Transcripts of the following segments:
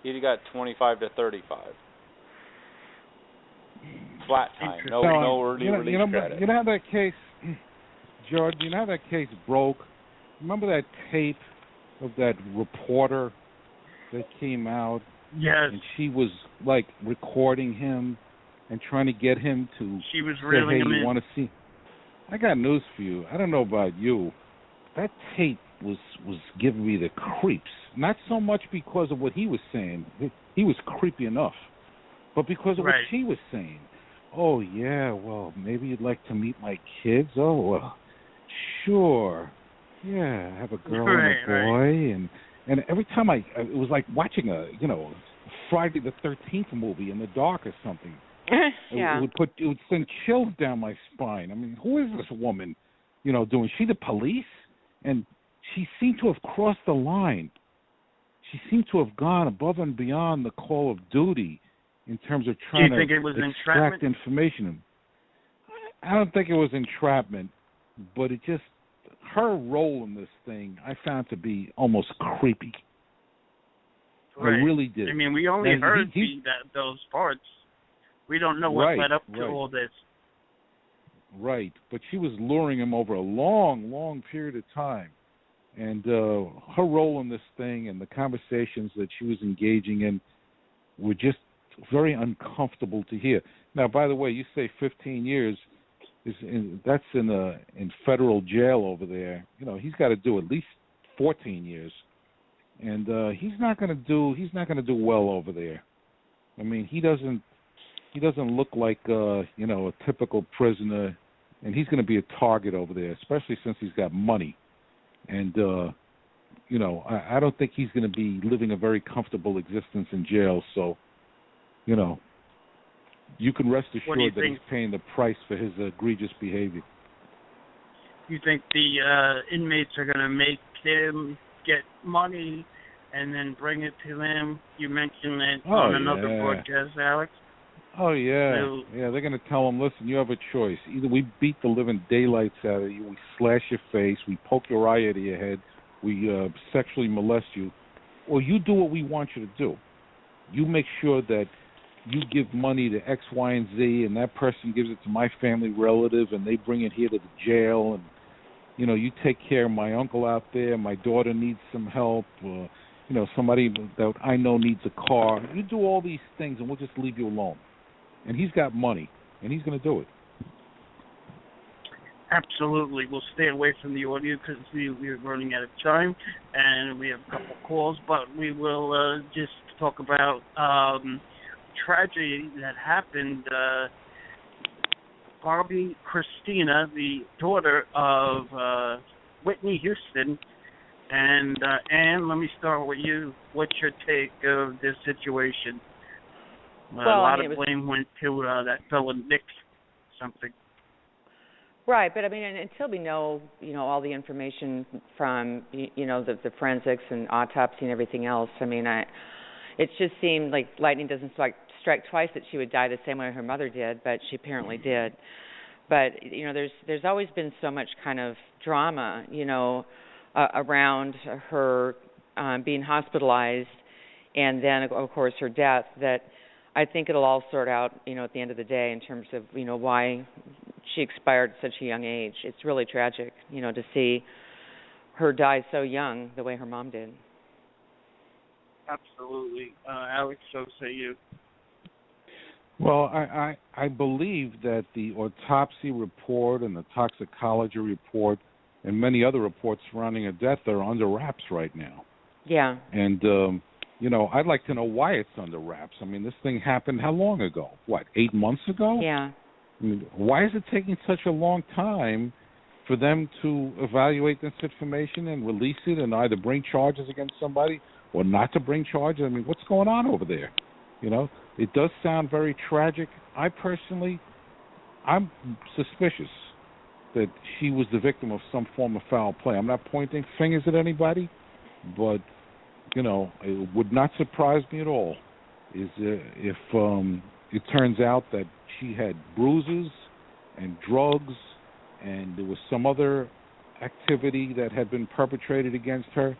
He'd got 25 to 35. Flat time. No early release credit. You know how that case, George, you know how that case broke? Remember that tape of that reporter that came out? Yes. And she was, like, recording him and trying to get him to she was say, reeling hey, him you in. want to see? I got news for you. I don't know about you. That tape was giving me the creeps. Not so much because of what he was saying. He was creepy enough. But because of what she was saying. Oh, yeah, well, maybe you'd like to meet my kids? Oh, well, sure. Yeah, I have a girl and a boy. And every time it was like watching a Friday the 13th movie in the dark or something. Yeah. It would send chills down my spine. I mean, who is this woman, doing? She the police? And she seemed to have crossed the line. She seemed to have gone above and beyond the call of duty in terms of trying to extract information. I don't think it was entrapment, but her role in this thing I found to be almost creepy. Right. I really did. I mean, we only heard those parts. We don't know what led up to all this. Right, but she was luring him over a long, long period of time. And her role in this thing and the conversations that she was engaging in were just very uncomfortable to hear. Now, by the way, you say 15 years. That's in federal jail over there. He's got to do at least 14 years. And he's not going to do well over there. I mean, he doesn't look like a typical prisoner, and he's going to be a target over there, especially since he's got money. And I don't think he's going to be living a very comfortable existence in jail. So, you can rest assured that he's paying the price for his egregious behavior. You think the inmates are going to make him get money and then bring it to them? You mentioned that on another broadcast, Alex. Oh, yeah. Yeah, they're going to tell him, listen, you have a choice. Either we beat the living daylights out of you, we slash your face, we poke your eye out of your head, we sexually molest you, or you do what we want you to do. You make sure that you give money to X, Y, and Z, and that person gives it to my family relative, and they bring it here to the jail, and, you take care of my uncle out there, my daughter needs some help, somebody that I know needs a car. You do all these things, and we'll just leave you alone. And he's got money, and he's going to do it. Absolutely. We'll stay away from the audio because we're running out of time, and we have a couple calls, but we will just talk about tragedy that happened. Barbie Christina, the daughter of Whitney Houston, and Anne, let me start with you. What's your take of this situation? A lot of blame went to that fellow Nick something. Right, but I mean, until we know, all the information from, the forensics and autopsy and everything else, I mean, it just seemed like lightning doesn't strike twice, that she would die the same way her mother did, but she apparently did. But, there's always been so much kind of drama, around her being hospitalized and then, of course, her death, that I think it'll all sort out, at the end of the day in terms of, why she expired at such a young age. It's really tragic, to see her die so young the way her mom did. Absolutely. Alex, so say you. Well, I believe that the autopsy report and the toxicology report and many other reports surrounding her death are under wraps right now. Yeah. And, I'd like to know why it's under wraps. I mean, this thing happened how long ago? 8 months ago? Yeah. I mean, why is it taking such a long time for them to evaluate this information and release it and either bring charges against somebody or not to bring charges? I mean, what's going on over there? It does sound very tragic. I'm suspicious that she was the victim of some form of foul play. I'm not pointing fingers at anybody, but, it would not surprise me at all if it turns out that she had bruises and drugs and there was some other activity that had been perpetrated against her.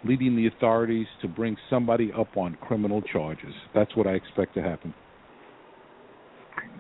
leading the authorities to bring somebody up on criminal charges. That's what I expect to happen.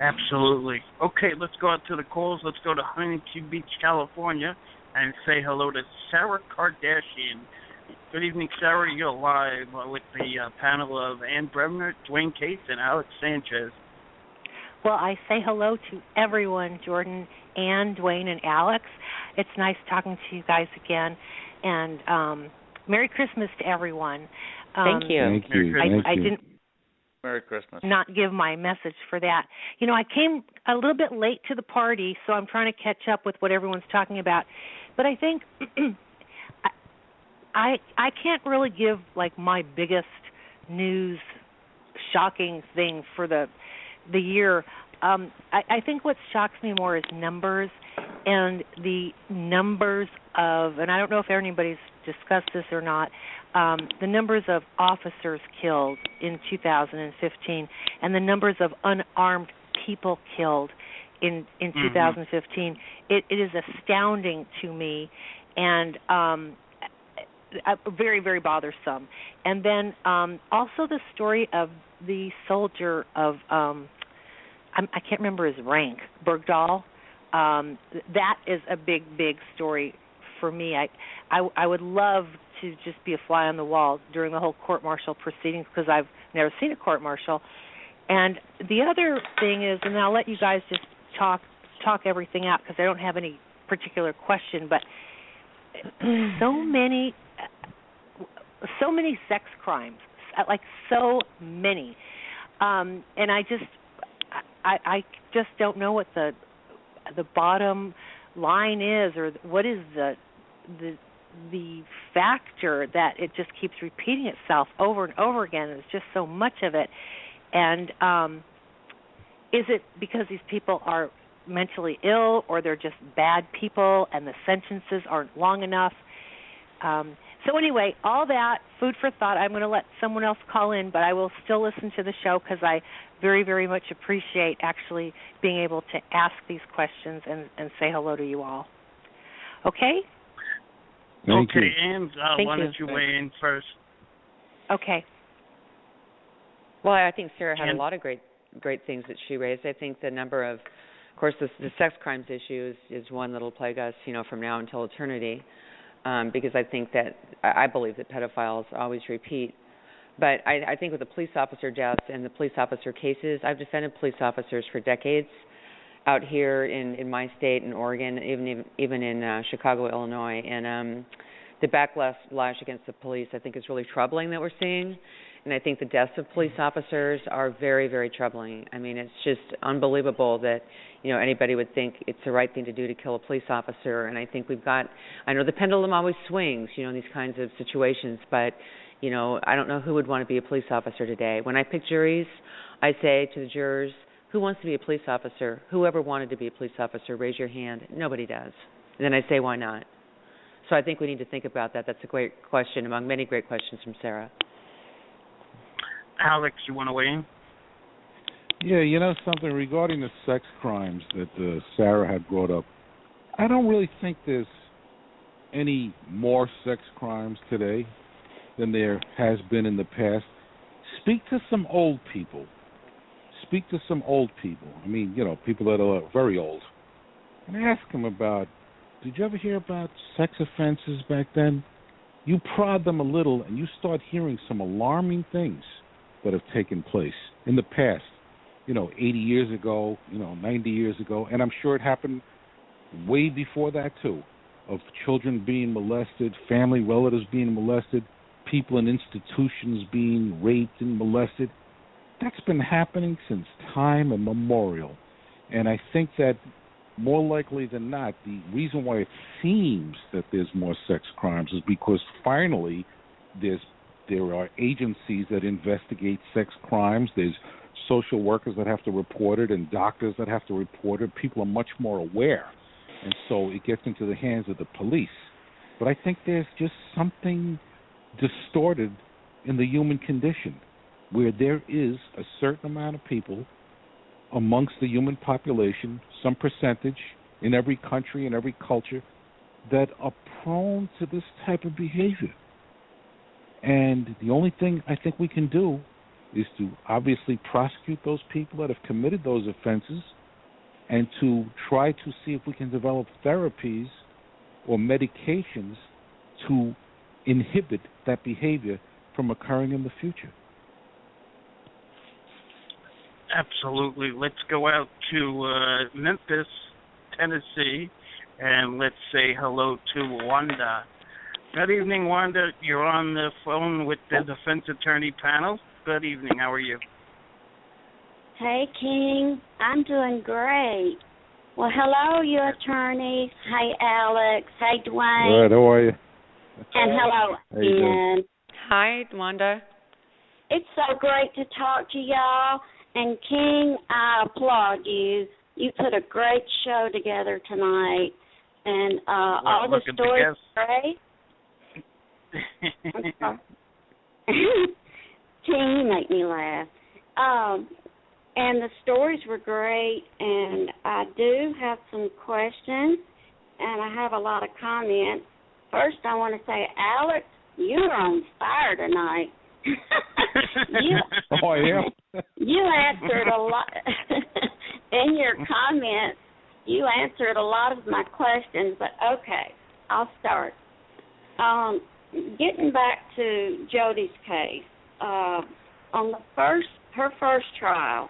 Absolutely. Okay, let's go out to the calls. Let's go to Huntington Beach, California, and say hello to Sarah Kardashian. Good evening, Sarah. You're live with the panel of Ann Bremner, Dwane Cates, and Alex Sanchez. Well, I say hello to everyone, Jordan, Ann, Dwane, and Alex. It's nice talking to you guys again, and Merry Christmas to everyone. Thank you. Thank you. I didn't Merry Christmas. not give my message for that. You know, I came a little bit late to the party, so I'm trying to catch up with what everyone's talking about. But I think I can't really give like my biggest news, shocking thing for the year. I think what shocks me more is numbers, and the numbers of, and I don't know if anybody's discussed this or not, the numbers of officers killed in 2015 and the numbers of unarmed people killed in 2015. It is astounding to me, and very, very bothersome. And then also the story of the soldier of, I can't remember his rank, Bergdahl. That is a big, big story for me. I would love to just be a fly on the wall during the whole court-martial proceedings because I've never seen a court-martial. And the other thing is, and I'll let you guys just talk everything out because I don't have any particular question, but so many sex crimes, like so many, and I just don't know what the bottom line is, or what is the factor that it just keeps repeating itself over and over again. There's just so much of it, and is it because these people are mentally ill, or they're just bad people and the sentences aren't long enough? So anyway, all that, food for thought. I'm going to let someone else call in, but I will still listen to the show because I very, very much appreciate actually being able to ask these questions and say hello to you all. Okay? Thank you. Okay, Ann, why don't you weigh in first? Okay. Well, I think Sarah had a lot of great things that she raised. I think the number of course, the sex crimes issue is one that will plague us, from now until eternity, because I believe that pedophiles always repeat. But I think with the police officer deaths and the police officer cases, I've defended police officers for decades out here in my state, in Oregon, even in Chicago, Illinois, and the backlash against the police, I think, is really troubling that we're seeing. And I think the deaths of police officers are very, very troubling. I mean, it's just unbelievable that, anybody would think it's the right thing to do to kill a police officer. And I think I know the pendulum always swings, in these kinds of situations, but, I don't know who would want to be a police officer today. When I pick juries, I say to the jurors, who wants to be a police officer? Whoever wanted to be a police officer, raise your hand. Nobody does. And then I say, why not? So I think we need to think about that. That's a great question among many great questions from Sarah. Alex, you want to weigh in? Yeah, something regarding the sex crimes that Sarah had brought up. I don't really think there's any more sex crimes today than there has been in the past. Speak to some old people. I mean, people that are very old. And ask them about, did you ever hear about sex offenses back then? You prod them a little and you start hearing some alarming things that have taken place in the past, 80 years ago, 90 years ago, and I'm sure it happened way before that too, of children being molested, family relatives being molested, people in institutions being raped and molested. That's been happening since time immemorial, and I think that more likely than not, the reason why it seems that there's more sex crimes is because finally there are agencies that investigate sex crimes. There's social workers that have to report it and doctors that have to report it. People are much more aware, and so it gets into the hands of the police. But I think there's just something distorted in the human condition where there is a certain amount of people amongst the human population, some percentage in every country and every culture, that are prone to this type of behavior. And the only thing I think we can do is to obviously prosecute those people that have committed those offenses and to try to see if we can develop therapies or medications to inhibit that behavior from occurring in the future. Absolutely. Let's go out to Memphis, Tennessee, and let's say hello to Wanda. Good evening, Wanda. You're on the phone with the defense attorney panel. Good evening. How are you? Hey, King. I'm doing great. Well, hello, you attorneys. Hey, Alex. Hey, Dwane. Good. How are you? And hello, How you doing? Ian. Hi, Wanda. It's so great to talk to y'all. And, King, I applaud you. You put a great show together tonight. And all the stories are great. I'm sorry. King, you make me laugh. And the stories were great, and I do have some questions, and I have a lot of comments. First, I want to say, Alex, you're on fire tonight. Oh, I am? You answered a lot. In your comments, you answered a lot of my questions, but okay, I'll start. Getting back to Jody's case, on her first trial,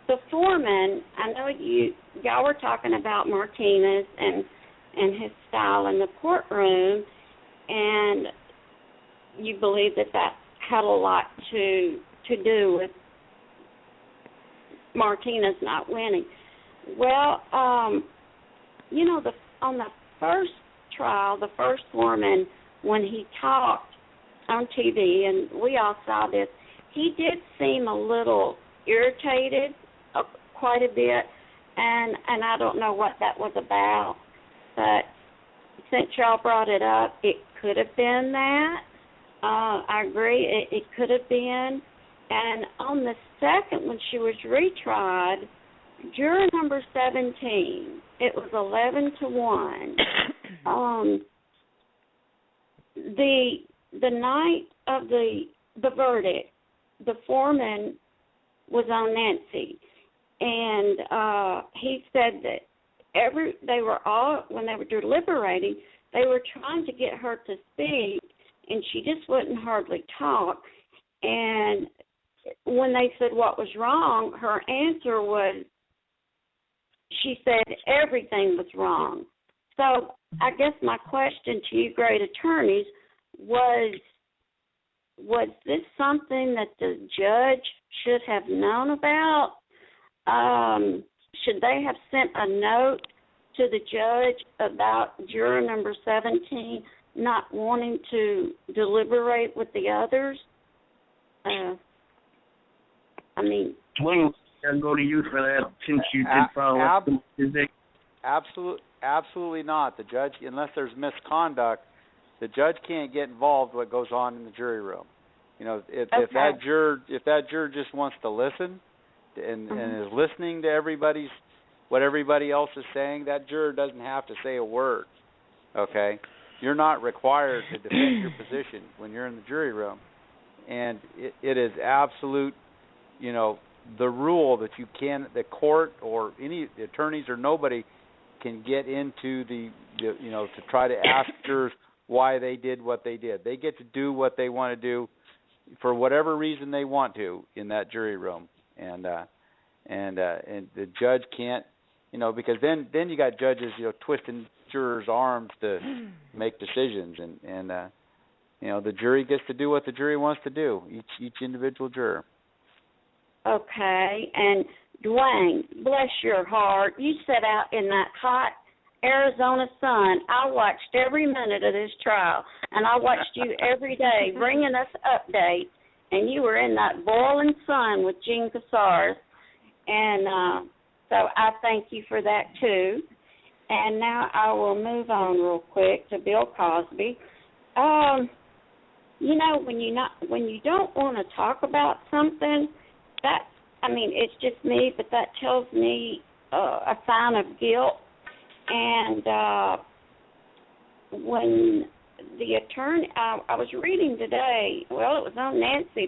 the foreman, I know y'all were talking about Martinez and his style in the courtroom, and you believe that had a lot to do with Martinez not winning. Well, on the first trial, the first foreman, when he talked on TV, and we all saw this, he did seem a little irritated quite a bit, and I don't know what that was about, but since y'all brought it up, it could have been that. I agree, it could have been. And on the second, when she was retried, juror number 17, it was 11-1. The night of the verdict, the foreman was on Nancy, and he said that they were all, when they were deliberating, they were trying to get her to speak, and she just wouldn't hardly talk. And when they said what was wrong, her answer was, she said everything was wrong. So I guess my question to you great attorneys was this something that the judge should have known about? Should they have sent a note to the judge about juror number 17 not wanting to deliberate with the others? Dwane, I'll go to you for that since you did follow up. Absolutely not. The judge, unless there's misconduct, the judge can't get involved what goes on in the jury room. If that juror just wants to listen and is listening to what everybody else is saying, that juror doesn't have to say a word. Okay? You're not required to defend your position when you're in the jury room. And it is absolute, the rule that you can, the court or any attorneys or nobody can get into to try to ask jurors why they did what they did. They get to do what they want to do for whatever reason they want to in that jury room, and the judge can't, because then you got judges, twisting jurors' arms to make decisions, and the jury gets to do what the jury wants to do, each individual juror. Okay, and Dwane, bless your heart, you sat out in that hot Arizona sun. I watched every minute of this trial, and I watched you every day bringing us updates, and you were in that boiling sun with Gene Casares, and so I thank you for that too. And now I will move on real quick to Bill Cosby. When you don't want to talk about something, it's just me, but that tells me a sign of guilt. And when the attorney, I was reading today, well, it was on Nancy,